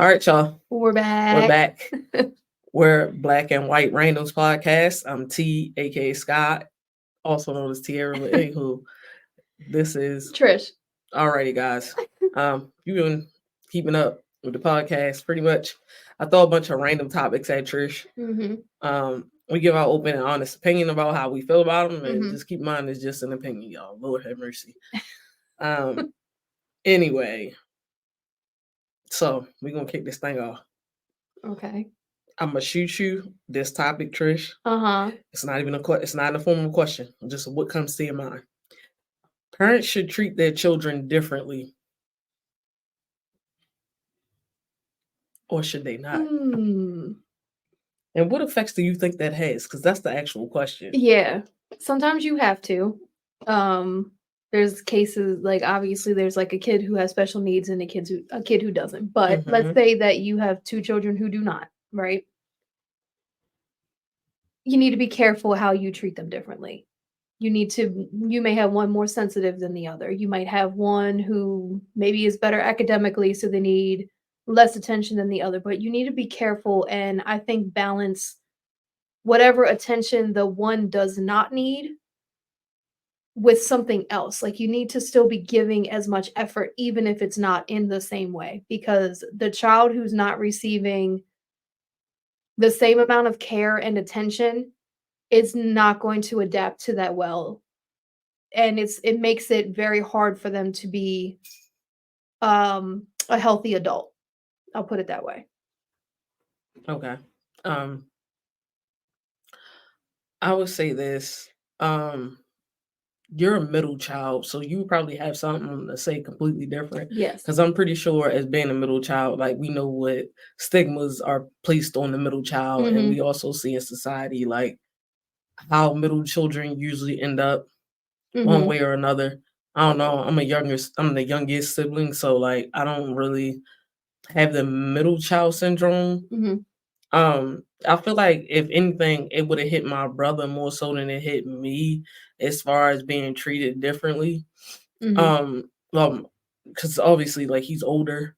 All right, y'all. We're We're back. back. We're Black and White Randomz podcast. I'm T, aka Scott, also known as Tierra. But anywho, this is Trish. alrighty, guys. You've been keeping up with the podcast pretty much. I throw a bunch of random topics at Trish. We give our open and honest opinion about how we feel about them, and just keep in mind it's just an opinion, y'all. Lord have mercy. Anyway, so we're gonna kick this thing off. Okay. I'm gonna shoot you this topic, Trish. Uh-huh. It's not even it's not in the form of a question. Just what comes to your mind. Parents should treat their children differently, or should they not? And what effects do you think that has? Because that's the actual question. Yeah. Sometimes you have to. There's cases like obviously there's like a kid who has special needs and a kid who doesn't. But let's say that you have two children who do not, right? You need to be careful how you treat them differently. You may have one more sensitive than the other. You might have one who maybe is better academically, so they need less attention than the other, but you need to be careful and I think balance whatever attention the one does not need with something else. Like you need to still be giving as much effort, even if it's not in the same way, because the child who's not receiving the same amount of care and attention is not going to adapt to that well. And it makes it very hard for them to be a healthy adult. I'll put it that way. Okay. I would say this. You're a middle child, so you probably have something to say completely different. Yes. Because I'm pretty sure as being a middle child, like we know what stigmas are placed on the middle child, and we also see in society like how middle children usually end up one way or another. I don't know. I'm the youngest sibling, so like I don't really have the middle child syndrome. I feel like if anything, it would have hit my brother more so than it hit me as far as being treated differently. Because obviously, like he's older,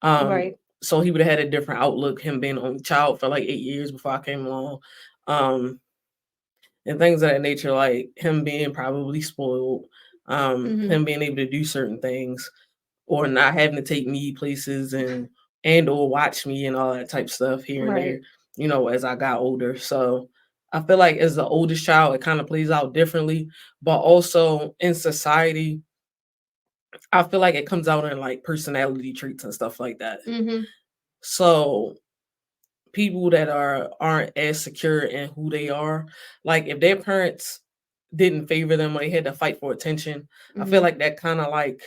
Right. so he would have had a different outlook. Him being an only child for like 8 years before I came along, and things of that nature, like him being probably spoiled, him being able to do certain things, or not having to take me places and or watch me and all that type stuff here and there, you know, as I got older. So I feel like as the oldest child, it kind of plays out differently, but also in society, I feel like it comes out in like personality traits and stuff like that. So people that aren't as secure in who they are, like if their parents didn't favor them or they had to fight for attention, I feel like that kind of like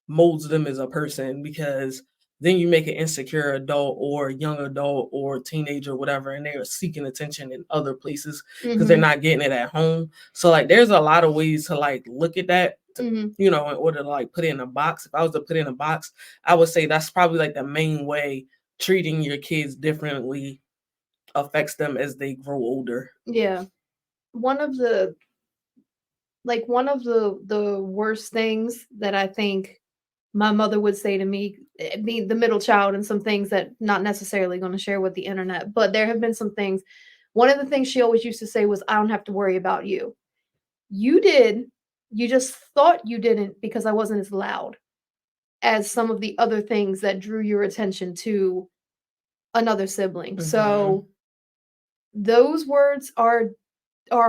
molds them as a person, because then you make an insecure adult or young adult or teenager or whatever, and they're seeking attention in other places because they're not getting it at home. So like there's a lot of ways to like look at that, you know, in order to like put it in a box. If I was to put it in a box, I would say that's probably like the main way treating your kids differently affects them as they grow older. Yeah. One of the worst things that I think my mother would say to me, being the middle child, and some things that not necessarily going to share with the internet, but there have been some things. One of the things she always used to say was, I don't have to worry about you. You did. You just thought you didn't because I wasn't as loud as some of the other things that drew your attention to another sibling. So those words are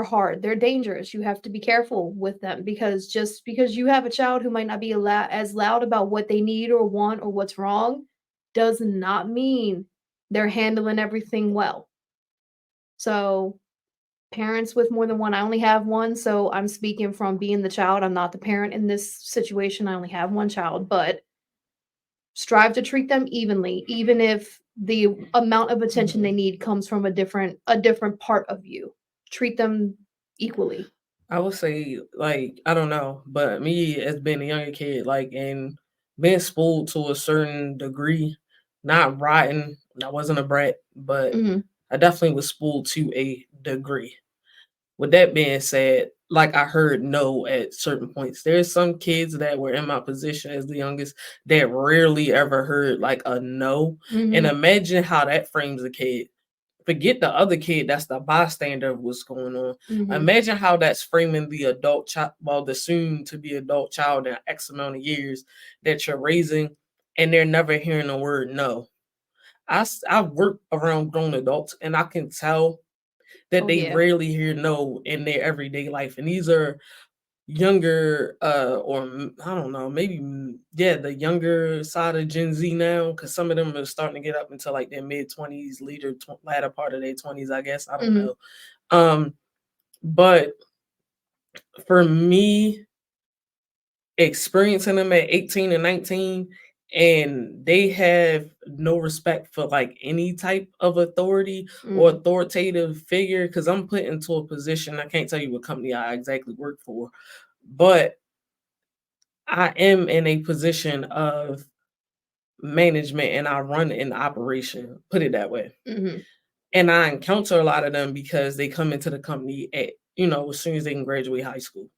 hard. They're dangerous. You have to be careful with them, because just because you have a child who might not be as loud about what they need or want or what's wrong does not mean they're handling everything well. So parents with more than one, I only have one, so I'm speaking from being the child. I'm not the parent in this situation. I only have one child, but strive to treat them evenly, even if the amount of attention they need comes from a different part of you. Treat them equally. I would say, like, I don't know, but me as being a younger kid, like, and being spoiled to a certain degree, not rotten. I wasn't a brat, but I definitely was spoiled to a degree. With that being said, like I heard no at certain points. There's some kids that were in my position as the youngest that rarely ever heard like a no. And Mhm. imagine how that frames a kid. Forget the other kid that's the bystander of what's going on. Mhm. Imagine how that's framing the adult child, well, the soon to be adult child in X amount of years that you're raising, and they're never hearing the word no. I work around grown adults, and I can tell that Oh they yeah. rarely hear no in their everyday life. And these are younger, I don't know, maybe yeah, the younger side of Gen Z now, because some of them are starting to get up into like their mid 20s, latter part of their 20s, I guess. I don't Mhm. know. But for me, experiencing them at 18 and 19, and they have no respect for like any type of authority or Mm. authoritative figure, because I'm put into a position, I can't tell you what company I exactly work for, but I am in a position of management and I run an operation, put it that way. Mhm. And I encounter a lot of them because they come into the company at, as soon as they can graduate high school.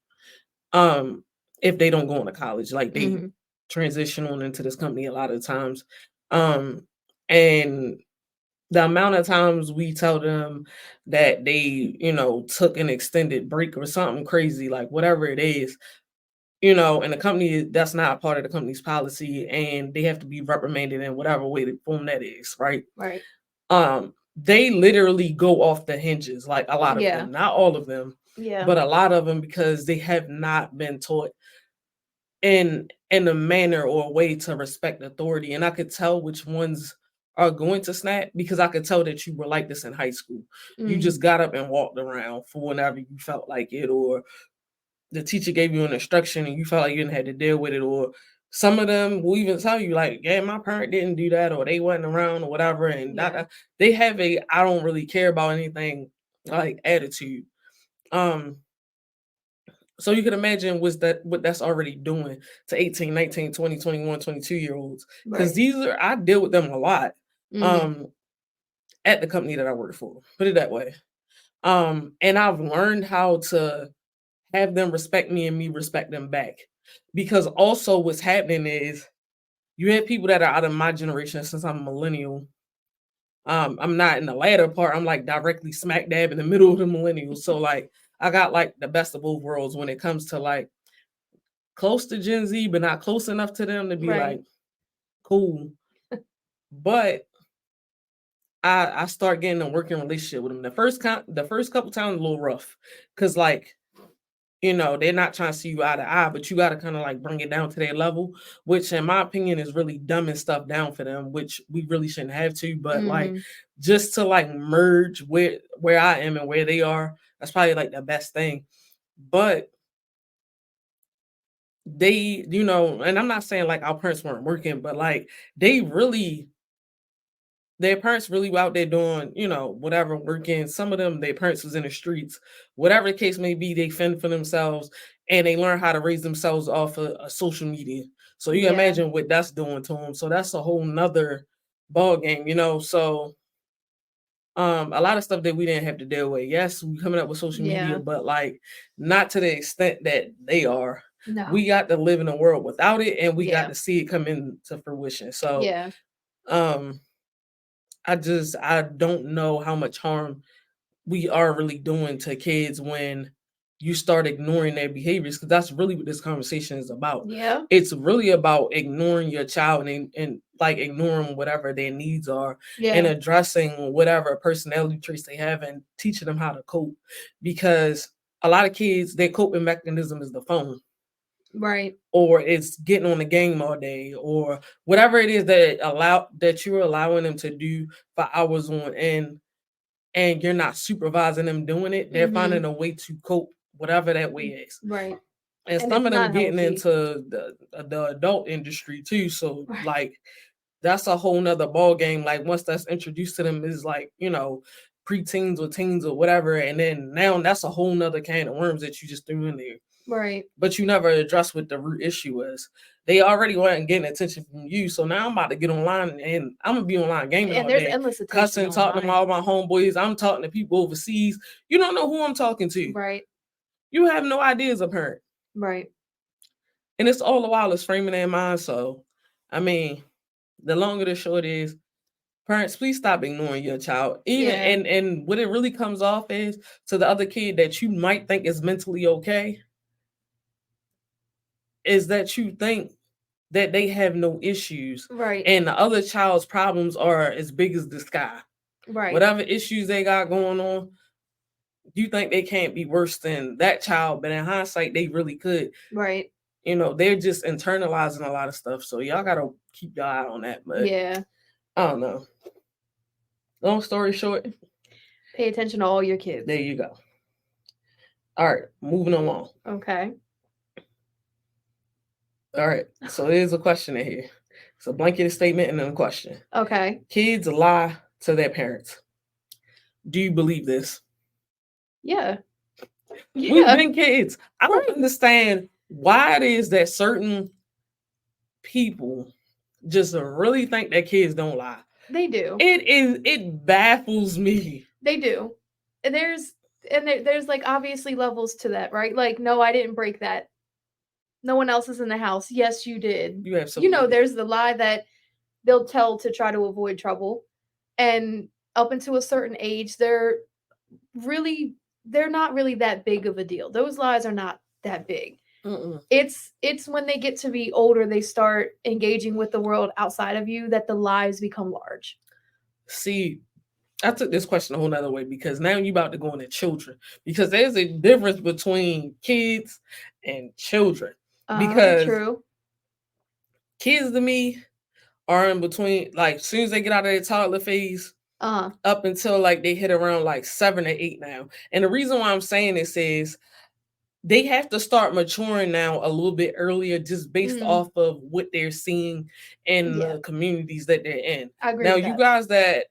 Um, if they don't go into college, like they Mhm. transition on into this company a lot of times. Um, and the amount of times we tell them that they, took an extended break or something crazy, like whatever it is, and the company, that's not part of the company's policy, and they have to be reprimanded in whatever way the form that is, right? Right. They literally go off the hinges, like a lot of Yeah. them, not all of them, Yeah. but a lot of them, because they have not been taught in a manner or a way to respect authority. And I could tell which ones are going to snap, because I could tell that you were like this in high school. You Mm. just got up and walked around for whenever you felt like it, or the teacher gave you an instruction and you felt like you didn't have to deal with it, or some of them will even tell you like, yeah, my parent didn't do that, or they wasn't around, or whatever, and Yeah. they have a I don't really care about anything like attitude. Um, so you can imagine what that's already doing to 18, 19, 20, 21, 22 year olds. Because Right. I deal with them a lot Mhm. um at the company that I work for. Put it that way. And I've learned how to have them respect me and me respect them back. Because also what's happening is you have people that are out of my generation, since I'm a millennial. I'm not in the latter part. I'm like directly smack dab in the middle of the millennials. So like I got like the best of both worlds when it comes to like close to Gen Z, but not close enough to them to be Right. like cool. But I start getting a working relationship with them. The first couple times a little rough, because like, they're not trying to see you eye to eye, but you got to kind of like bring it down to their level, which in my opinion is really dumbing stuff down for them, which we really shouldn't have to. But like, Mhm. just to like merge where I am and where they are, that's probably like the best thing. But they, and I'm not saying like our parents weren't working, but like they really, their parents really were out there doing, whatever, working. Some of them, their parents was in the streets. Whatever the case may be, they fend for themselves and they learn how to raise themselves off of social media. So you can Yeah. imagine what that's doing to them. So that's a whole nother ball game. So a lot of stuff that we didn't have to deal with. Yes, we coming up with social media, Yeah. but like not to the extent that they are. No. We got to live in a world without it, and we got Yeah. to see it come into fruition. So Yeah. um I don't know how much harm we are really doing to kids when you start ignoring their behaviors, because that's really what this conversation is about. Yeah. It's really about ignoring your child and like ignoring whatever their needs are and Yeah. addressing whatever personality traits they have and teaching them how to cope, because a lot of kids, their coping mechanism is the phone, Right. or it's getting on the game all day, or whatever it is that you're allowing them to do for hours on end, and you're not supervising them doing it. They're Mhm. finding a way to cope, whatever that way is. Right. And And some it's of them not getting healthy. into the adult industry too. So Right. like that's a whole nother ball game. Like once that's introduced to them is like, preteens or teens or whatever. And then now that's a whole nother can of worms that you just threw in there. Right. But you never address what the root issue is. They already weren't getting attention from you. So now I'm about to get online and I'm gonna be online gaming And all there's day, endless attention cussing, talking to online. all my homeboys. I'm talking to people overseas. You don't know who I'm talking to. Right. You have no idea as a parent. Right. And it's all the while it's framing their mind. So, I mean, the longer the short is, parents, please stop ignoring your child. Even Yeah. and what it really comes off is to the other kid that you might think is mentally okay, is that you think that they have no issues. Right. And the other child's problems are as big as the sky. Right. Whatever issues they got going on, you think they can't be worse than that child, but in hindsight, they really could. Right. You know, they're just internalizing a lot of stuff. So y'all gotta keep your eye on that. But Yeah. I don't know. Long story short, pay attention to all your kids. There you go. All right, moving along. Okay. All right, so there's a question in here. It's a blanket statement and then a question. Okay. Kids lie to their parents. Do you believe this? Yeah. We've been kids. I don't understand why it is that certain people just really think that kids don't lie. They do. It baffles me. They do. There's like obviously levels to that, right? Like, no, I didn't break that. No one else is in the house. Yes, you did. You have some. There's the lie that they'll tell to try to avoid trouble. And up until a certain age, they're not really that big of a deal. Those lies are not that big. It's when they get to be older, they start engaging with the world outside of you, that the lies become large. See, I took this question a whole nother way, because now you're about to go into children, because there's a difference between kids and children. Because true. Kids to me are in between, like, as soon as they get out of their toddler phase, up until like they hit around like 7 or 8 now. And the reason why I'm saying this is they have to start maturing now a little bit earlier, just based off of what they're seeing in the communities that they're in. I agree now, with you that. guys that,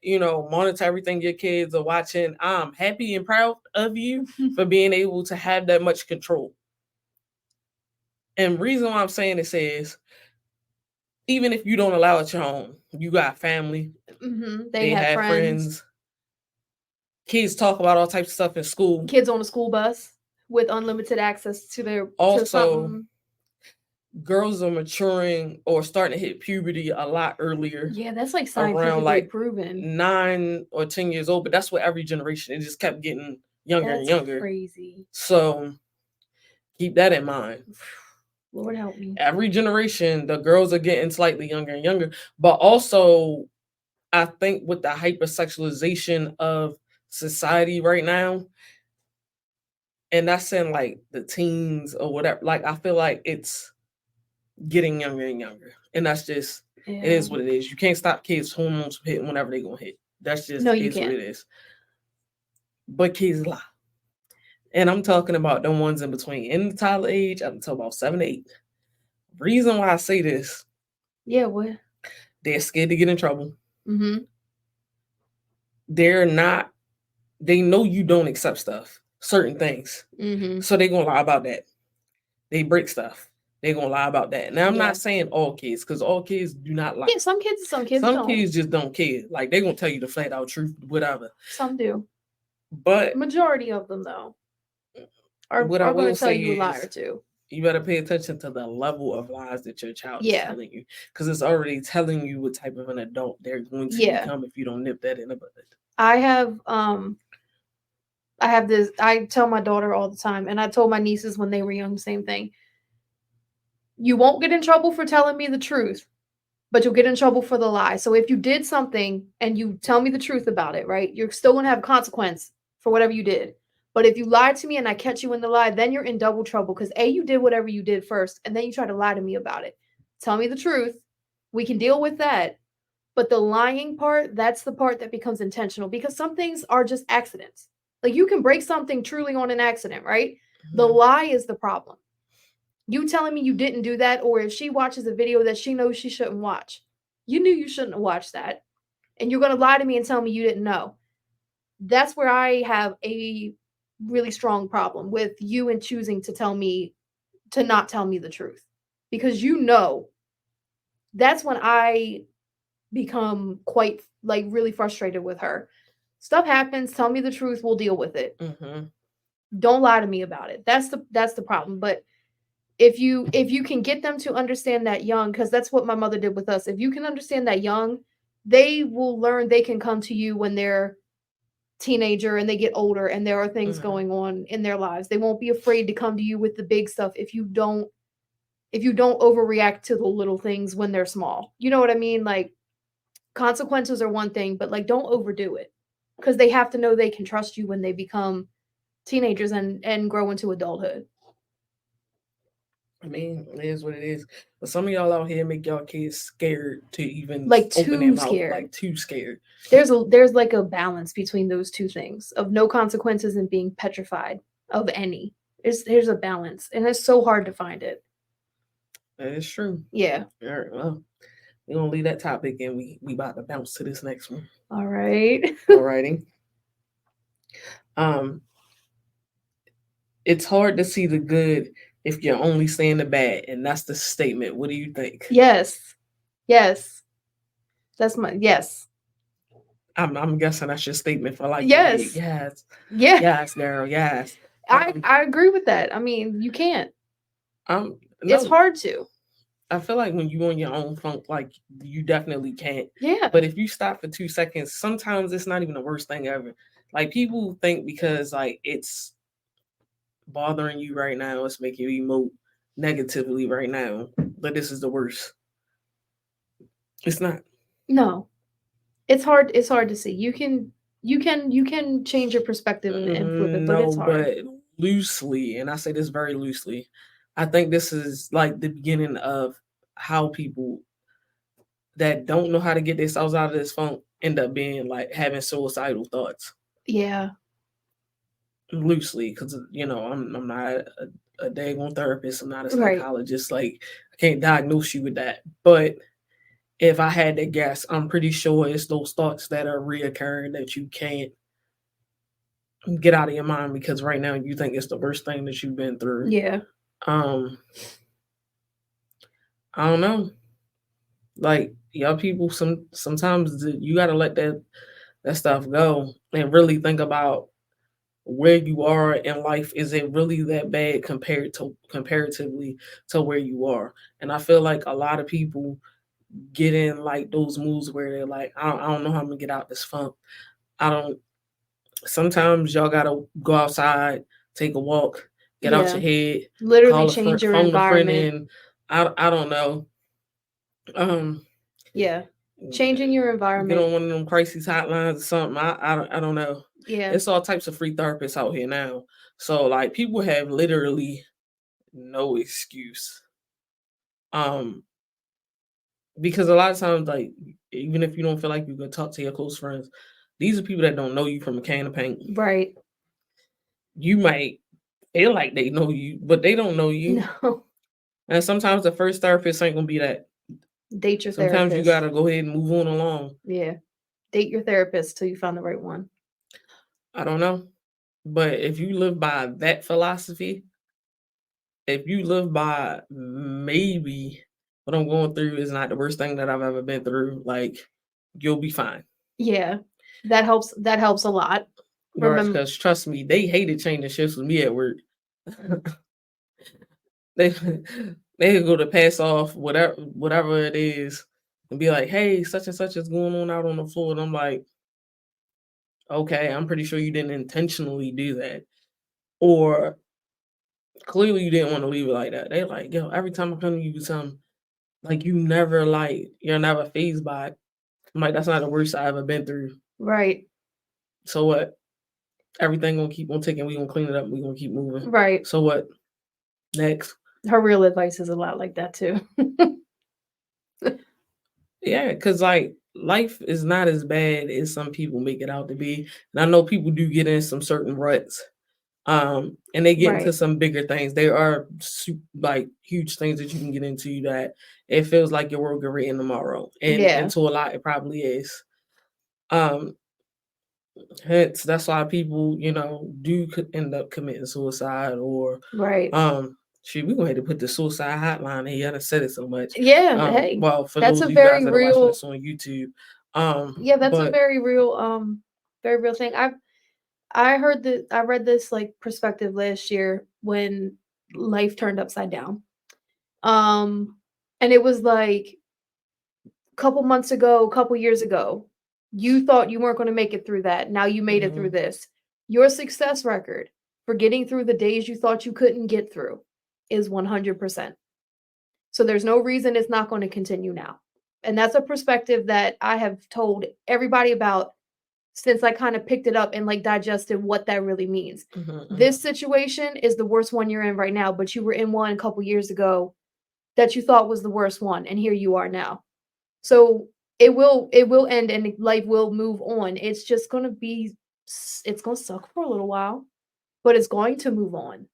monitor everything your kids are watching, I'm happy and proud of you for being able to have that much control. And the reason why I'm saying this is, even if you don't allow it your home, you got family, they have friends. Kids talk about all types of stuff in school. Kids on a school bus with unlimited access to their also. Girls are maturing or starting to hit puberty a lot earlier. Yeah, that's like scientifically proven. 9 or 10 years old, but that's what every generation, it just kept getting younger and younger. Crazy. So keep that in mind. Lord help me. Every generation, the girls are getting slightly younger and younger, but also I think with the hypersexualization of society right now, and that's in like the teens or whatever, like I feel like it's getting younger and younger, and that's just it is what it is. You can't stop kids' hormones from hitting whenever they're gonna hit. That's just what it is. But kids lie, and I'm talking about the ones in between, in the toddler age. I'm talking about 7 to 8. Reason why I say this, what? They're scared to get in trouble. They're not. They know you don't accept stuff, certain things, so they're gonna lie about that. They break stuff. They're gonna lie about that. Now I'm not saying all kids, because all kids do not lie. Yeah, some kids don't. Some kids just don't care. Like, they're gonna tell you the flat out truth, whatever. Some do. But majority of them though are gonna tell you a lie or two. You better pay attention to the level of lies that your child is telling you, because it's already telling you what type of an adult they're going to become if you don't nip that in the bud. I have this. I tell my daughter all the time, and I told my nieces when they were young, same thing. You won't get in trouble for telling me the truth, but you'll get in trouble for the lie. So if you did something and you tell me the truth about it, right, you're still going to have consequence for whatever you did. But if you lied to me and I catch you in the lie, then you're in double trouble, because A, you did whatever you did first, and then you try to lie to me about it. Tell me the truth. We can deal with that. But the lying part, that's the part that becomes intentional, because some things are just accidents. Like, you can break something truly on an accident, right? The lie is the problem. You telling me you didn't do that, or if she watches a video that she knows she shouldn't watch, you knew you shouldn't have watched that, and you're going to lie to me and tell me you didn't know. That's where I have a really strong problem with you and choosing to not tell me the truth, because that's when I become quite like really frustrated with her. Stuff happens. Tell me the truth. We'll deal with it. Don't lie to me about it. That's the problem. But if you can get them to understand that young, because that's what my mother did with us. If you can understand that young, they will learn they can come to you when they're teenager and they get older and there are things going on in their lives. They won't be afraid to come to you with the big stuff if you don't overreact to the little things when they're small. You know what I mean? Like consequences are one thing, but like don't overdo it. Because they have to know they can trust you when they become teenagers and grow into adulthood. I mean, it is what it is. But some of y'all out here make y'all kids scared to even Like open their too mouth, scared. like too scared. There's like a balance between those two things of no consequences and being petrified of any. There's a balance, and it's so hard to find it. That is true. Yeah. All right. Well, we're gonna leave that topic and we about to bounce to this next one. All right. Alrighty. It's hard to see the good if you're only seeing the bad, and that's the statement. What do you think? Yes. Yes. That's my yes. I'm guessing that's your statement for like yes. Yes. Yeah. Yes, girl, yes. I agree with that. I mean, you can't. No, it's hard to. I feel like when you're on your own funk, like you definitely can't. Yeah. But if you stop for 2 seconds, sometimes it's not even the worst thing ever. Like people think because like it's bothering you right now, it's making you emote negatively right now, but this is the worst. It's not. No. It's hard to see. You can change your perspective and flip it, but it's hard. But loosely, and I say this very loosely, I think this is like the beginning of how people that don't know how to get themselves out of this funk end up being like having suicidal thoughts. Yeah. Loosely, because I'm not a daggone therapist. I'm not a psychologist. Right. Like I can't diagnose you with that. But if I had to guess, I'm pretty sure it's those thoughts that are reoccurring that you can't get out of your mind because right now you think it's the worst thing that you've been through. Yeah. I don't know. Like y'all people, sometimes you gotta let that stuff go and really think about where you are in life. Is it really that bad comparatively to where you are? And I feel like a lot of people get in like those moods where they're like, I don't know how I'm gonna get out this funk. Sometimes y'all gotta go outside, take a walk, get out your head, literally change your environment. I don't know. Yeah, changing your environment. Get on one of them crisis hotlines or something. I don't know. Yeah, it's all types of free therapists out here now. So like people have literally no excuse. Because a lot of times, like even if you don't feel like you can talk to your close friends, these are people that don't know you from a can of paint. Right. You might feel like they know you, but they don't know you. No. And sometimes the first therapist ain't gonna be that. Date your Sometimes therapist. You gotta go ahead and move on along. Yeah. Date your therapist till you find the right one. I don't know. But if you live by that philosophy, if you live by maybe what I'm going through is not the worst thing that I've ever been through, like you'll be fine. Yeah. That helps a lot. Because trust me, they hated changing shifts with me at work. they go to pass off whatever it is and be like, hey, such and such is going on out on the floor. And I'm like, okay, I'm pretty sure you didn't intentionally do that. Or clearly you didn't want to leave it like that. They're like, yo, every time I come to you with something, like you're never fazed by it. I'm like, that's not the worst I ever been through. Right. So what? Everything gonna keep on ticking. We gonna clean it up. We gonna keep moving. Right. So what? Next. Her real advice is a lot like that too. Yeah, because like life is not as bad as some people make it out to be. And I know people do get in some certain ruts. And they get into some bigger things. There are like huge things that you can get into that it feels like your world can end tomorrow. And to a lot it probably is. Hence that's why people, do end up committing suicide or we're gonna have to put the suicide hotline in. You haven't said it so much. Yeah, hey. Well, for that's those a of you very guys that real are watching this on YouTube. Yeah, that's a very real thing. I read this like perspective last year when life turned upside down. Um, and it was like couple months ago, couple years ago, you thought you weren't going to make it through that. Now you made it through Mhm. this. Your success record for getting through the days you thought you couldn't get through is 100%. So there's no reason it's not going to continue now. And that's a perspective that I have told everybody about since I kind of picked it up and like digested what that really means. Mhm. Mhm. This situation is the worst one you're in right now, but you were in one a couple years ago that you thought was the worst one, and here you are now. So it will end and life will move on. It's just gonna be it's gonna suck for a little while, but it's going to move on.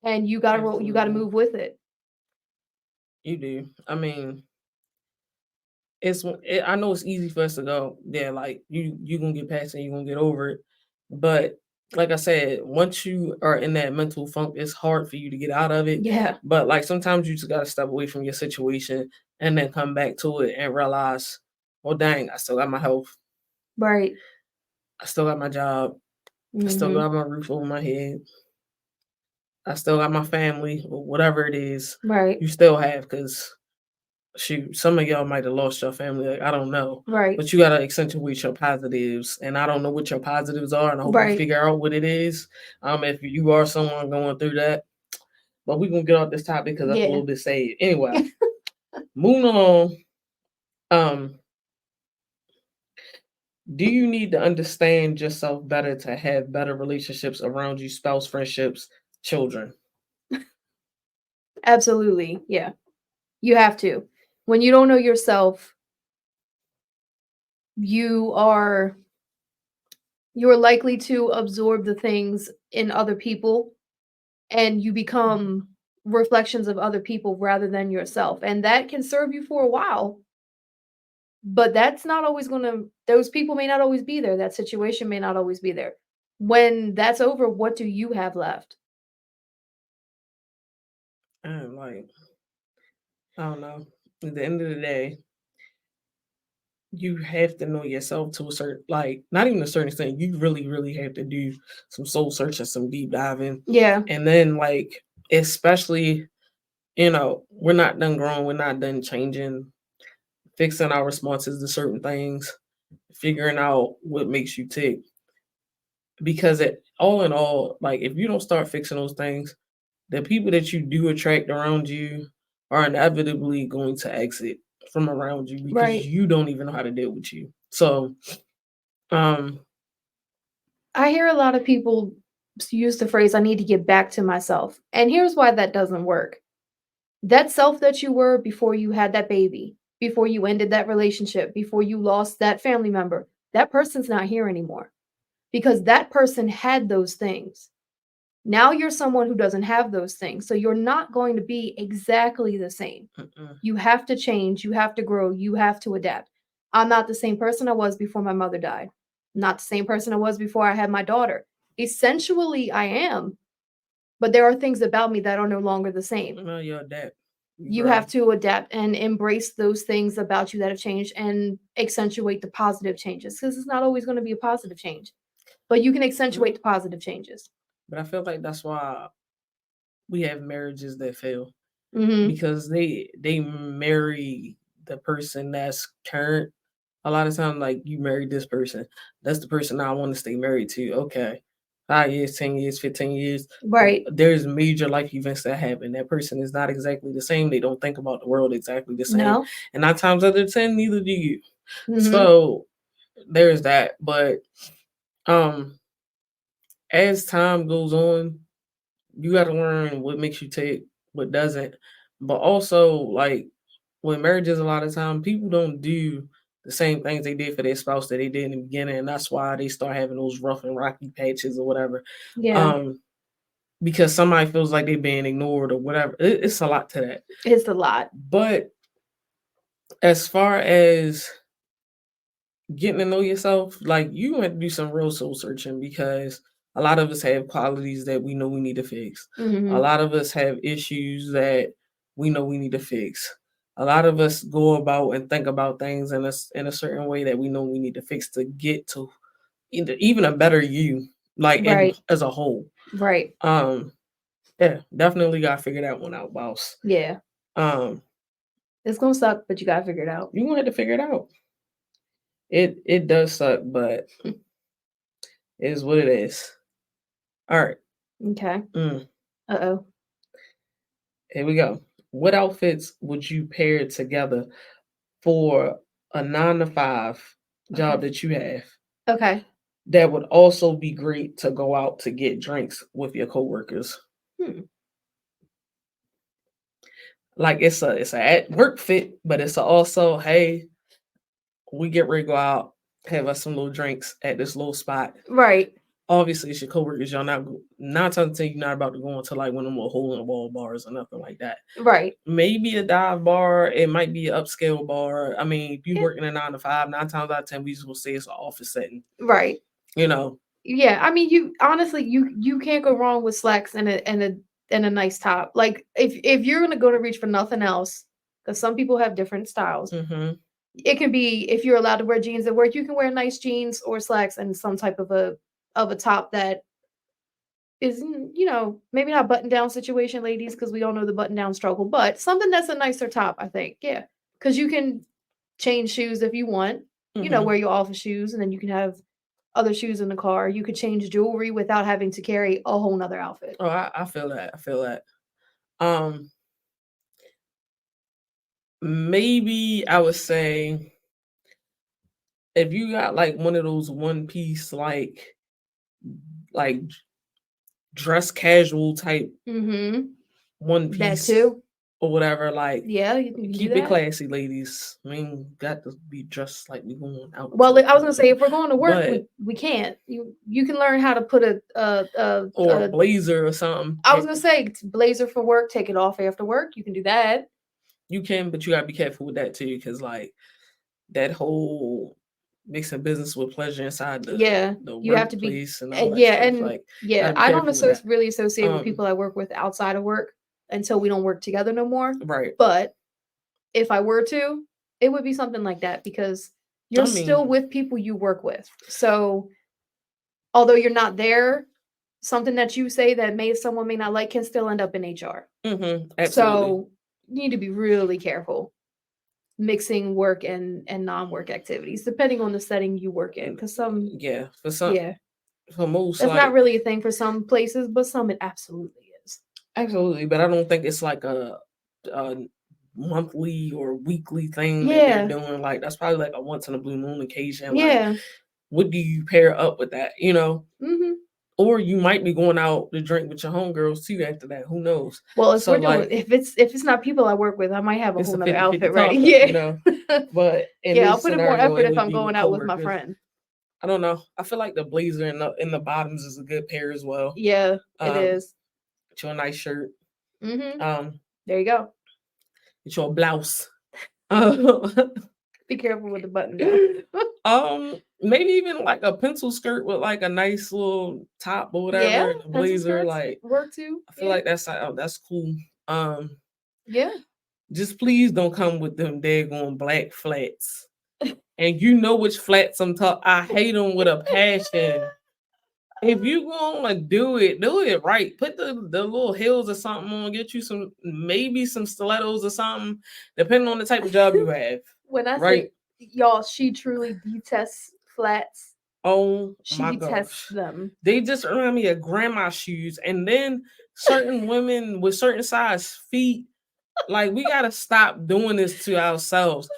And you gotta Absolutely. move with it. You do. I mean, I know it's easy for us to go, yeah, like you gonna get past it, you gonna get over it. But like I said, once you are in that mental funk, it's hard for you to get out of it. Yeah, But like sometimes you just gotta step away from your situation and then come back to it and realize, well, dang, I still got my health, right. I still got my job, I still Mhm. got my roof over my head, I still got my family, or whatever it is, Right. you still have because shoot, some of y'all might have lost your family. Like, I don't know. Right. But you gotta accentuate your positives. And I don't know what your positives are, and I hope you Right. figure out what it is. If you are someone going through that. But we're gonna get off this topic because that's a Yeah. little bit sad. Anyway, moving along. Um, do you need to understand yourself better to have better relationships around you, spouse, friendships, children? Absolutely. Yeah. You have to. When you don't know yourself, you are you're likely to absorb the things in other people and you Mhm. become reflections of other people rather than yourself. And that can serve you for a while, but that's not always going to, those people may not always be there. That situation may not always be there. When that's over, what do you have left? And like, I don't know. At the end of the day, you have to know yourself to a certain, like, not even a certain extent. You really, really have to do some soul searching, some deep diving, Yeah, and then like, especially, we're not done growing, we're not done changing, fixing our responses to certain things, figuring out what makes you tick. Because it all in all, like, if you don't start fixing those things, the people that you do attract around you are inevitably going to exit from around you because right. you don't even know how to deal with you. So, um, I hear a lot of people use the phrase, I need to get back to myself. And here's why that doesn't work. That self that you were before you had that baby, before you ended that relationship, before you lost that family member, that person's not here anymore because that person had those things. Now you're someone who doesn't have those things. So you're not going to be exactly the same. mm-mm. You have to change, you have to grow, you have to adapt. I'm not the same person I was before my mother died. Not the same person I was before I had my daughter. Essentially, I am, but there are things about me that are no longer the same. Well, you adapt, you You grow. have to adapt and embrace those things about you that have changed and accentuate the positive changes because it's not always going to be a positive change, but you can Mm, accentuate the positive changes. but I feel like that's why we have marriages that fail Mhm. because they marry the person that's current. A lot of times, like you married this person, that's the person I want to stay married to. Okay, 5 years, 10 years, 15 years. Right. There's major life events that happen. That person is not exactly the same. They don't think about the world exactly the same, No. and 9 times out of 10, neither do you. Mhm. So there's that. But um, as time goes on, you got to learn what makes you tick, what doesn't. But also, like with marriages, a lot of time people don't do the same things they did for their spouse that they did in the beginning, and that's why they start having those rough and rocky patches or whatever. Yeah. Um, because somebody feels like they're being ignored or whatever. It's a lot to that. It's a lot. But as far as getting to know yourself, like you want to do some real soul searching because a lot of us have qualities that we know we need to fix. A Mhm. lot of us have issues that we know we need to fix. A lot of us go about and think about things in a certain way that we know we need to fix to get to even a better you. like Right. as a whole. Right. Yeah, definitely gotta figure that one out, boss. Yeah. It's gonna suck, but you gotta figure it out. You gonna have to figure it out. It does suck, but it is what it is. All right. Okay. Mm, Uh-oh. here we go. What outfits would you pair together for a 9 to 5 job Okay. that you have? Okay. That would also be great to go out to get drinks with your coworkers. Like it's a at work fit, but it's also, hey, we get ready to go out, have us some little drinks at this little spot. Right. Obviously, it's your coworkers. Y'all not times to you're not about to go into like one of them little hole in the wall bars or nothing like that. Right. Maybe a dive bar. It might be an upscale bar. I mean, if you Yeah. work in a 9 to 5, 9 times out of 10, we just will say it's an office setting. Right. You know. Yeah. I mean, you honestly, you can't go wrong with slacks and a nice top. Like if you're gonna go to reach for nothing else, because some people have different styles. Mm-hmm. It can be, if you're allowed to wear jeans at work, you can wear nice jeans or slacks and some type of a top that is, maybe not button down situation, ladies, because we all know the button down struggle, but something that's a nicer top, I think. Yeah. Because you can change shoes if you want, Mm-hmm. wear your office shoes, and then you can have other shoes in the car. You could change jewelry without having to carry a whole nother outfit. Oh, I feel that. I feel that. Maybe I would say if you got like one of those one piece like dress casual type one That piece too. or whatever, like Yeah, you can do keep it that. classy, ladies. I mean, got to be dressed like we going out. Well, to I was gonna say, if we're going to work, but, we can't. You can learn how to put or a blazer or something. I was gonna say blazer for work. Take it off after work. You can do that. You can, but you gotta be careful with that too, because like that whole mixing business with pleasure inside the you have to be workplace and all that stuff. and Like, I don't really associate with with people I work with outside of work until we don't work together no more. right. But if I were to, it would be something like that, because you're still with people you work with. So although you're not there, something that you say that someone may not like can still end up in HR. Absolutely. So you need to be really careful mixing work and non-work activities, depending on the setting you work in. Because for most, that's not really a thing for some places, but some it absolutely is. Absolutely, but I don't think it's like a monthly or weekly thing that they're doing. Like that's probably like a once in a blue moon occasion. Like, what do you pair up with that? Or you might be going out to drink with your homegirls too after that. Who knows? Well, if it's not people I work with, I might have a whole nother outfit ready. But I'll put in more effort if I'm going out with my friend. I don't know. I feel like the blazer in the bottoms is a good pair as well. Yeah, it is. Get you a nice shirt. There you go. Get you a blouse. Be careful with the button down. Maybe even like a pencil skirt with like a nice little top or whatever. Yeah, blazer like work too. I feel like that's cool. Yeah. Just please don't come with them daggone black flats. And you know which flats I'm talking. I hate them with a passion. If you gonna do it right. Put the little heels or something on. Get you maybe some stilettos or something, depending on the type of job you have. When I say, y'all, she truly detests flats. Oh, she detests them. They just remind me of grandma shoes. And then certain women with certain size feet, like we gotta stop doing this to ourselves.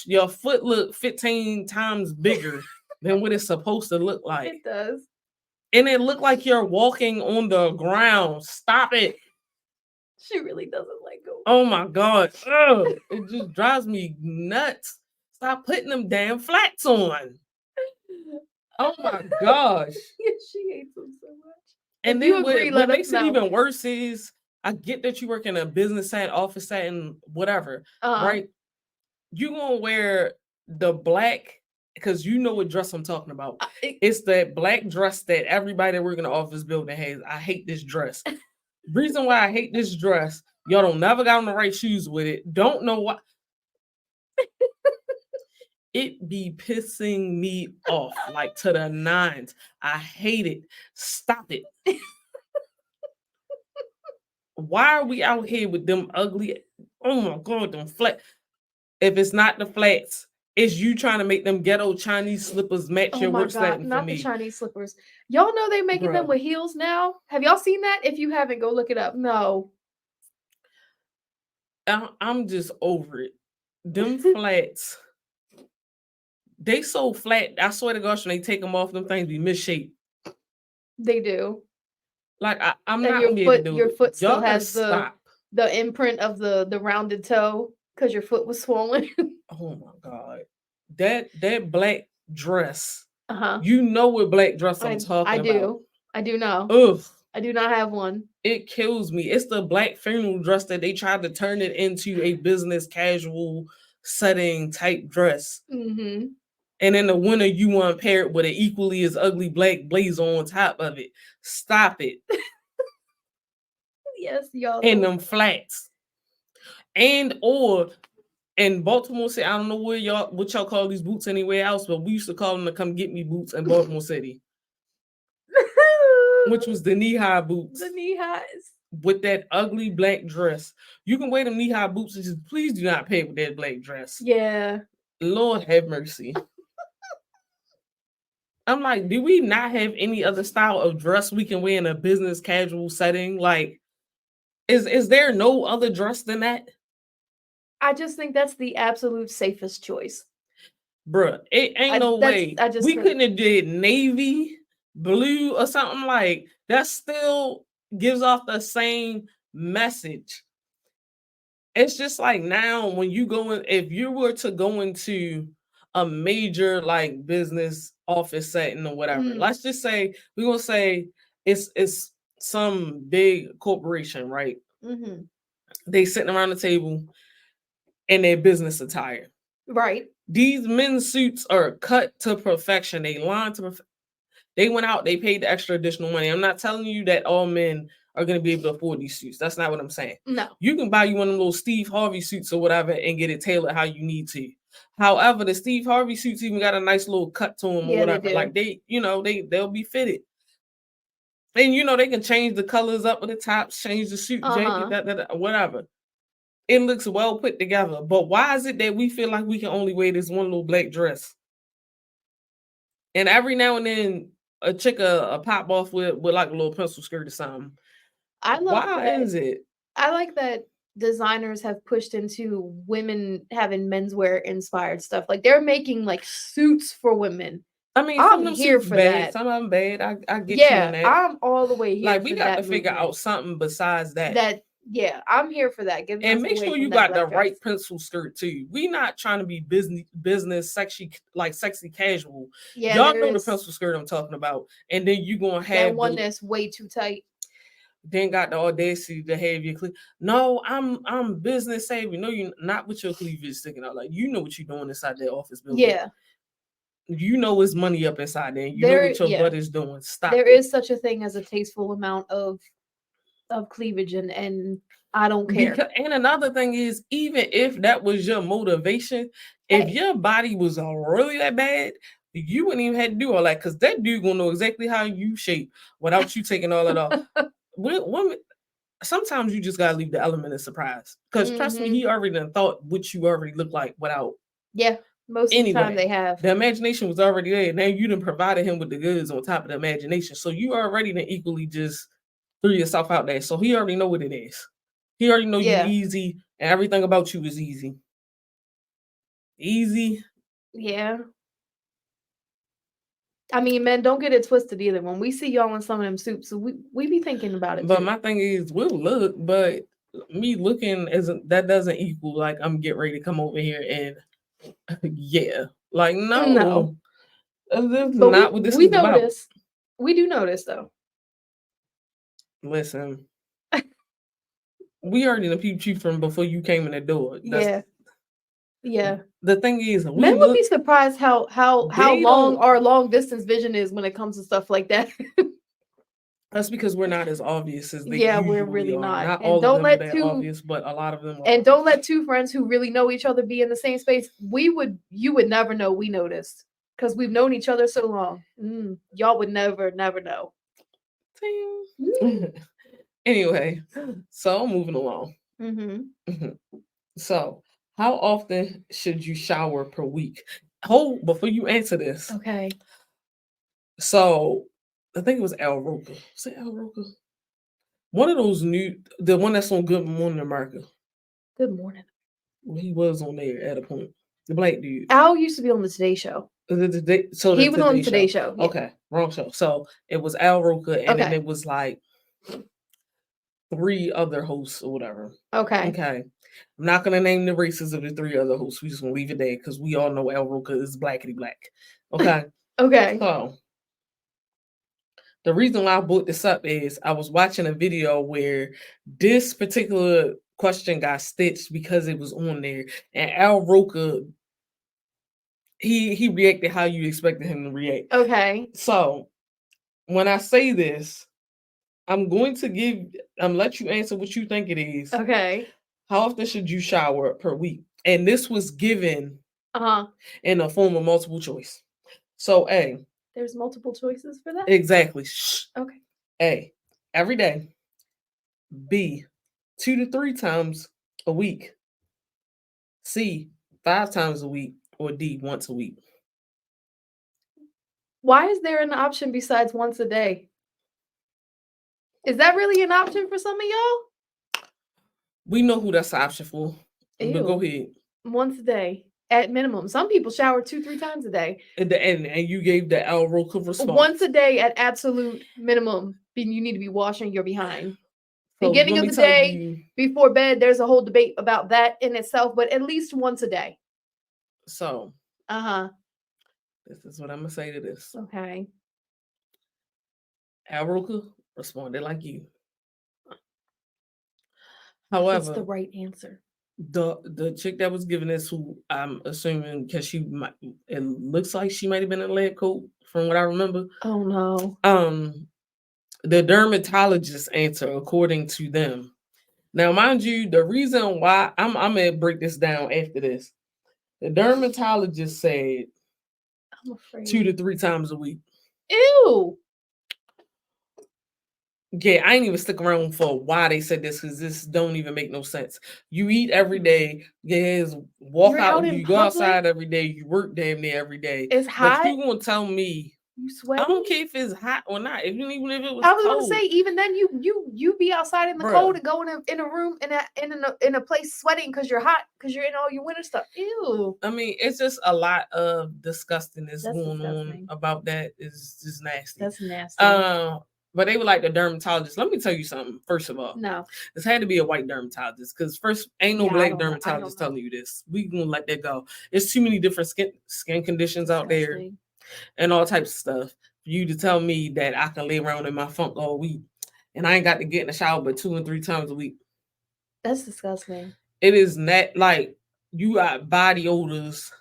Your foot look 15 times bigger than what it's supposed to look like. It does. And it look like you're walking on the ground. Stop it. She really doesn't like going. Oh my God. Ugh, it just drives me nuts. Stop putting them damn flats on. Oh my gosh. Yeah, she hates them so much. And then what makes it even worse is, I get that you work in a business setting, office setting, whatever, right? You gonna wear the black, because you know what dress I'm talking about. It's that black dress that everybody that work in the office building has. I hate this dress. Reason why I hate this dress, y'all don't never got on the right shoes with it. Don't know why. It be pissing me off like to the nines. I hate it. Stop it. Why are we out here with them ugly? Oh my God, them flat. If it's not the flats, it's you trying to make them ghetto Chinese slippers match Oh your my work God, satin for not the me. Chinese slippers. Y'all know they're making them Bruh. with heels now? Have y'all seen that? If you haven't, go look it up. No. I'm just over it. Them flats, they so flat. I swear to gosh, when they take them off, them things be misshaped. They do. Like I'm And not gonna be able to do your it. foot still Y'all gotta has the stop. imprint of the rounded toe because your foot was swollen. Oh my God. That black dress. Uh-huh. You know what black dress I'm talking I do. about. I do know. Ugh. I do not have one. It kills me. It's the black funeral dress that they tried to turn it into a business casual setting type dress. Mm-hmm. And in the winter, you want to pair it with an equally as ugly black blazer on top of it. Stop it. Yes, y'all. And them flats. And or in Baltimore City, I don't know what y'all call these boots anywhere else, but we used to call them the come get me boots in Baltimore City. Which was the knee-high boots. The knee highs. With that ugly black dress. You can wear them knee-high boots and just please do not pair with that black dress. Yeah. Lord have mercy. I'm like, do we not have any other style of dress we can wear in a business casual setting? Like, is there no other dress than that? I just think that's the absolute safest choice. Bruh, it ain't no way. We couldn't have did navy, blue, or something like that. Still gives off the same message. It's just like now when you go in, if you were to go into a major like business office setting or whatever, let's just say we're gonna say it's some big corporation, right? Mm-hmm. They sitting around the table in their business attire. Right. These men's suits are cut to perfection. They line to perfection. They went out, they paid the extra additional money. I'm not telling you that all men are going to be able to afford these suits. That's not what I'm saying. No. You can buy you one of them little Steve Harvey suits or whatever and get it tailored how you need to. However, the Steve Harvey suits even got a nice little cut to them or whatever. They do. Like they'll be fitted. And they can change the colors up of the tops, change the suit jacket, whatever. It looks well put together. But why is it that we feel like we can only wear this one little black dress? And every now and then a chick a pop off with like a little pencil skirt or something. Why is it? I like that designers have pushed into women having menswear inspired stuff. Like they're making like suits for women. I mean, I'm here for bad. that. Some of them bad. I get you on that. I'm all the way here. Like we got to figure out something besides that. I'm here for that. And make sure you got the right pencil skirt too. We not trying to be business sexy casual. Yeah, y'all know the pencil skirt I'm talking about. And then you gonna have that one that's way too tight. Then got the audacity to have your cleavage. No, I'm business savvy. No, you're not with your cleavage sticking out. Like you know what you're doing inside that office building. Yeah. You know it's money up inside there. You know what your butt is doing. Stop. There is such a thing as a tasteful amount of cleavage and I don't care. And another thing is, even if that was your motivation, if your body was really that bad, you wouldn't even have to do all that because that dude gonna know exactly how you shape without you taking all that off. Women, sometimes you just gotta leave the element of surprise because trust me, he already done thought what you already look like without. Yeah, most of the time they have. The imagination was already there. Now you done provided him with the goods on top of the imagination, so you already done equally just threw yourself out there. So he already know what it is. He already know you easy and everything about you is easy. Easy. Yeah. I mean, man, don't get it twisted either. When we see y'all in some of them suits, we be thinking about it. But my thing is, we'll look, but me looking that doesn't equal like I'm getting ready to come over here and like no. This is not what this is about. We do notice though. Listen, we already done peeped you from before you came in the door. Yeah. The thing is, men would be surprised how long our long distance vision is when it comes to stuff like that. That's because we're not as obvious as they Yeah, we're usually really are. not. Not And all of don't them are let that obvious, but a lot of them are. And don't let two friends who really know each other be in the same space. You would never know we noticed because we've known each other so long. Y'all would never know. Anyway, so moving along. So, how often should you shower per week? Hold before you answer this. Okay. So, I think it was Al Roker. Was it Al Roker? One of those the one that's on Good Morning America. Good morning. Well, he was on there at a point. The black dude. Al used to be on the Today Show. He was on the Today Show. Yeah. Okay, wrong show. So it was Al Roker, and then it was like 3 other hosts or whatever. Okay. I'm not gonna name the races of the 3 other hosts. We just gonna leave it there because we all know Al Roker is blackity black. Okay. Okay. So the reason why I brought this up is I was watching a video where this particular question got stitched because it was on there, and Al Roker he reacted how you expected him to react. Okay. So when I say this, I'm going to let you answer what you think it is. Okay. How often should you shower per week? And this was given in a form of multiple choice. So A. There's multiple choices for that? Exactly. Okay. A. Every day. B. 2 to 3 times a week. C. 5 times a week. Or D. Once a week. Why is there an option besides once a day? Is that really an option for some of y'all? We know who that's an option for. Ew. But go ahead. Once a day. At minimum. Some people shower 2-3 times a day. And you gave the Al Roker response. Once a day at absolute minimum. You need to be washing your behind. So beginning of the day, before bed, there's a whole debate about that in itself, but at least once a day. So. This is what I'm going to say to this. Okay. Al Roker responded like you. However, it's the right answer. The chick that was giving this, who I'm assuming because it looks like she might have been in a lab coat from what I remember. Oh no. The dermatologist answer according to them. Now, mind you, the reason why I'm gonna break this down after this. The dermatologist said I'm afraid 2 to 3 times a week. Ew. Yeah, I ain't even stick around for why they said this because this don't even make no sense. You eat every day, walk out, you go outside every day, you work damn near every day. It's hot. But you gonna tell me you sweat? I don't care if it's hot or not. Even if it was I was cold. gonna say, even then you be outside in the cold and go in a room in a place sweating because you're hot because you're in all your winter stuff. Ew. I mean, it's just a lot of disgustingness going on about that. It's just nasty. That's nasty. But they were like the dermatologist. Let me tell you something. First of all, no, this had to be a white dermatologist because first ain't no black dermatologist telling you this. We gonna let that go. There's too many different skin conditions out there, and all types of stuff for you to tell me that I can lay around in my funk all week and I ain't got to get in the shower but 2 and 3 times a week. That's disgusting. It is not like you got body odors.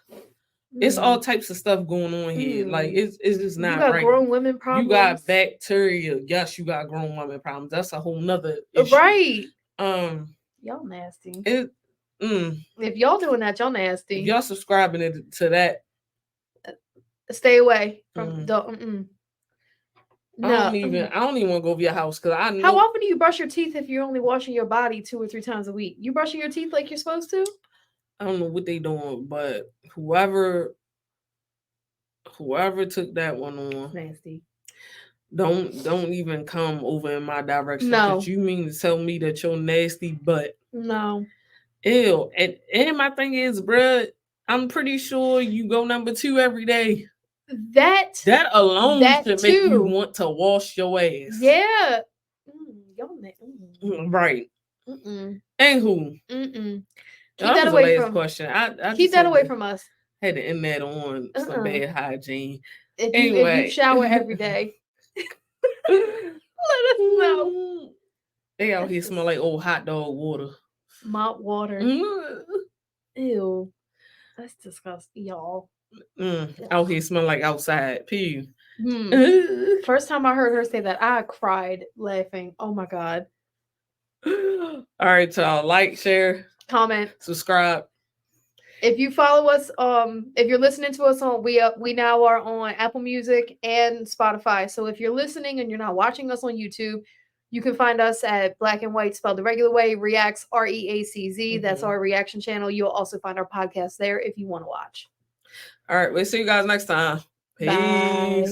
It's all types of stuff going on here. Like it's just not right. You got grown women problems. You got bacteria. Yes, you got grown women problems. That's a whole nother issue. Right. Y'all nasty. If y'all doing that, y'all nasty. If y'all subscribing to that, stay away from the. No. I don't even want to go over your house because I know. How often do you brush your teeth if you're only washing your body 2 or 3 times a week? You brushing your teeth like you're supposed to? I don't know what they doing, but whoever took that one on, nasty. Don't even come over in my direction. No, you mean to tell me that you're nasty, but no, ew. And my thing is, bruh, I'm pretty sure you go number 2 every day. That alone should make you want to wash your ass. Yeah, y'all right. Anywho. Keep that away from question. I keep that away from us. Had to end that on some bad hygiene. If you shower every day, let us know. They out here smell like old hot dog water. Malt water. Ew. That's disgusting, y'all. Out here smell like outside. Pee. First time I heard her say that, I cried laughing. Oh my God. All right, y'all. Like, share, comment, subscribe. If you follow us, if you're listening to us on, we now are on Apple Music and Spotify. So if you're listening and you're not watching us on YouTube, you can find us at Black and White spelled the regular way, Reacts, REACZ. That's our reaction channel. You'll also find our podcast there if you want to watch. All right, we'll see you guys next time. Peace. Bye.